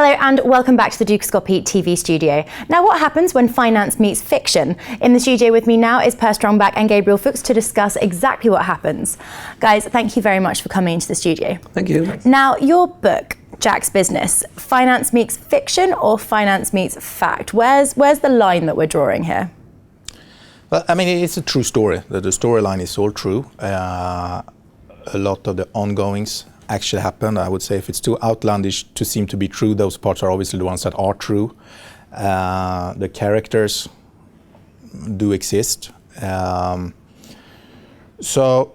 Hello and welcome back to the Dukascopy TV studio. Now, what happens when finance meets fiction? In the studio with me now is Strömbäck and Gabriel Fuchs to discuss exactly what happens. Guys, thank you very much for coming into the studio. Thank you. Now, your book, Jack's Business, finance meets fiction or finance meets fact? Where's the line that we're drawing here? Well, I mean, it's a true story. The storyline is all true. A lot of the ongoings actually happened. I would say if it's too outlandish to seem to be true, those parts are obviously the ones that are true. The characters do exist. So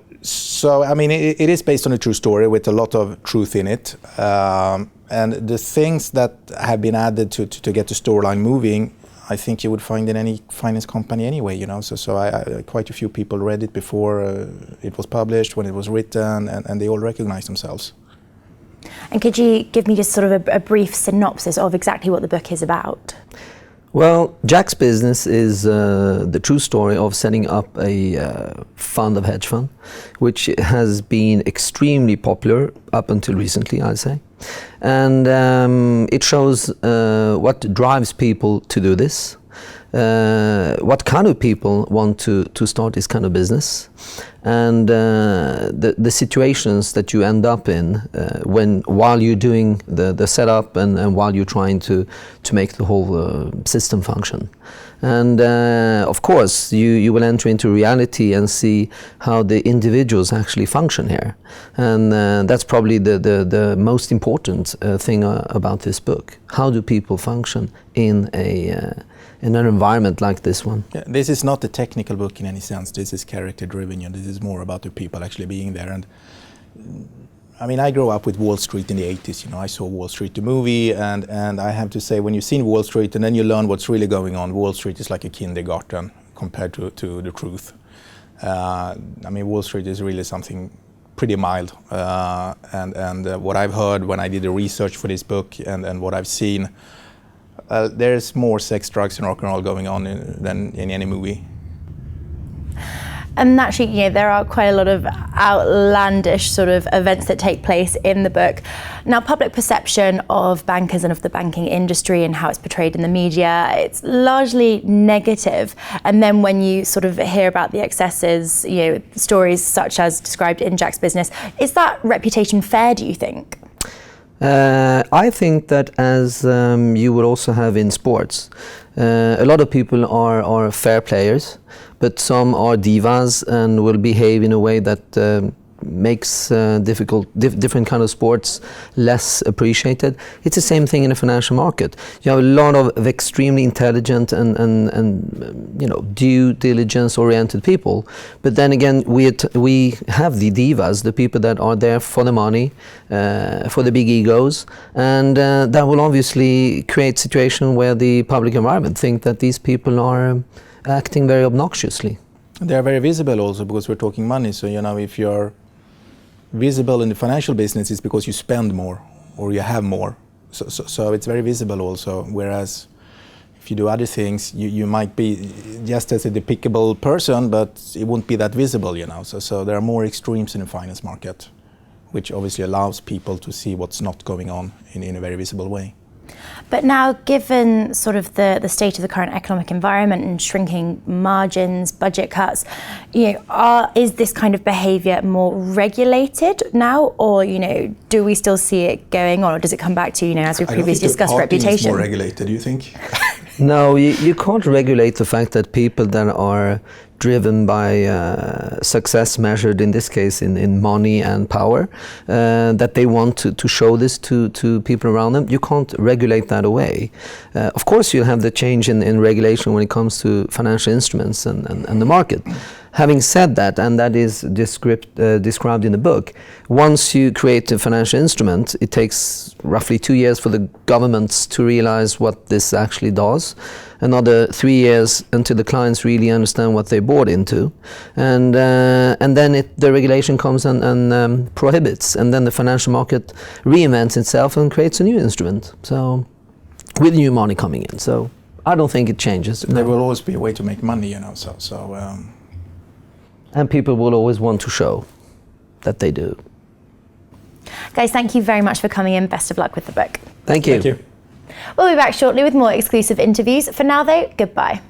I mean, it is based on a true story with a lot of truth in it. And the things that have been added to get the storyline moving, I think you would find in any finance company anyway, you know. So I quite a few people read it before it was published, when it was written, and they all recognize themselves. And could you give me just sort of a brief synopsis of exactly what the book is about? Well, Jack's Business is the true story of setting up a fund of hedge fund, which has been extremely popular up until recently, I'd say. And it shows what drives people to do this, what kind of people want to start this kind of business, and the situations that you end up in while you're doing the setup and while you're trying to make the whole system function. And of course, you will enter into reality and see how the individuals actually function here. And that's probably the most important thing about this book. How do people function in an environment like this one? Yeah, this is not a technical book in any sense. This is character-driven. You know, this is more about the people actually being there. And I mean, I grew up with Wall Street in the 80s. You know, I saw Wall Street, the movie, and I have to say, when you've seen Wall Street and then you learn what's really going on, Wall Street is like a kindergarten compared to the truth. I mean, Wall Street is really something pretty mild. And what I've heard when I did the research for this book and what I've seen, there's more sex, drugs, and rock and roll going on than in any movie. And actually, you know, there are quite a lot of outlandish sort of events that take place in the book. Now, public perception of bankers and of the banking industry and how it's portrayed in the media, it's largely negative. And then when you sort of hear about the excesses, you know, stories such as described in Jack's Business, is that reputation fair, do you think? I think that, as you would also have in sports, a lot of people are fair players, but some are divas and will behave in a way that makes different kind of sports less appreciated. It's the same thing in the financial market. You have a lot of extremely intelligent and you know, due diligence oriented people, but then again we have the divas, the people that are there for the money, for the big egos, and that will obviously create a situation where the public environment think that these people are acting very obnoxiously. They are very visible also because we're talking money. So, you know, if you're visible in the financial business, it's because you spend more or you have more. So it's very visible also. Whereas if you do other things, you might be just as a depicable person, but it won't be that visible, you know. So there are more extremes in the finance market, which obviously allows people to see what's not going on in a very visible way. But now, given sort of the state of the current economic environment and shrinking margins, budget cuts, you know, is this kind of behaviour more regulated now, or, you know, do we still see it going on, or does it come back to, you know, as we previously discussed, reputation? Is more regulated, do you think? No, you can't regulate the fact that people that are driven by success measured in this case in money and power, that they want to show this to people around them. You can't regulate that away. Of course you'll have the change in regulation when it comes to financial instruments and the market. Having said that, and that is described in the book, once you create a financial instrument, it takes roughly 2 years for the governments to realize what this actually does. Another 3 years until the clients really understand what they bought into, and then the regulation comes and prohibits, and then the financial market reinvents itself and creates a new instrument. So, with new money coming in. So, I don't think it changes. There will always be a way to make money, you know. And people will always want to show that they do. Guys, thank you very much for coming in. Best of luck with the book. Thank you. Thank you. We'll be back shortly with more exclusive interviews. For now though, goodbye.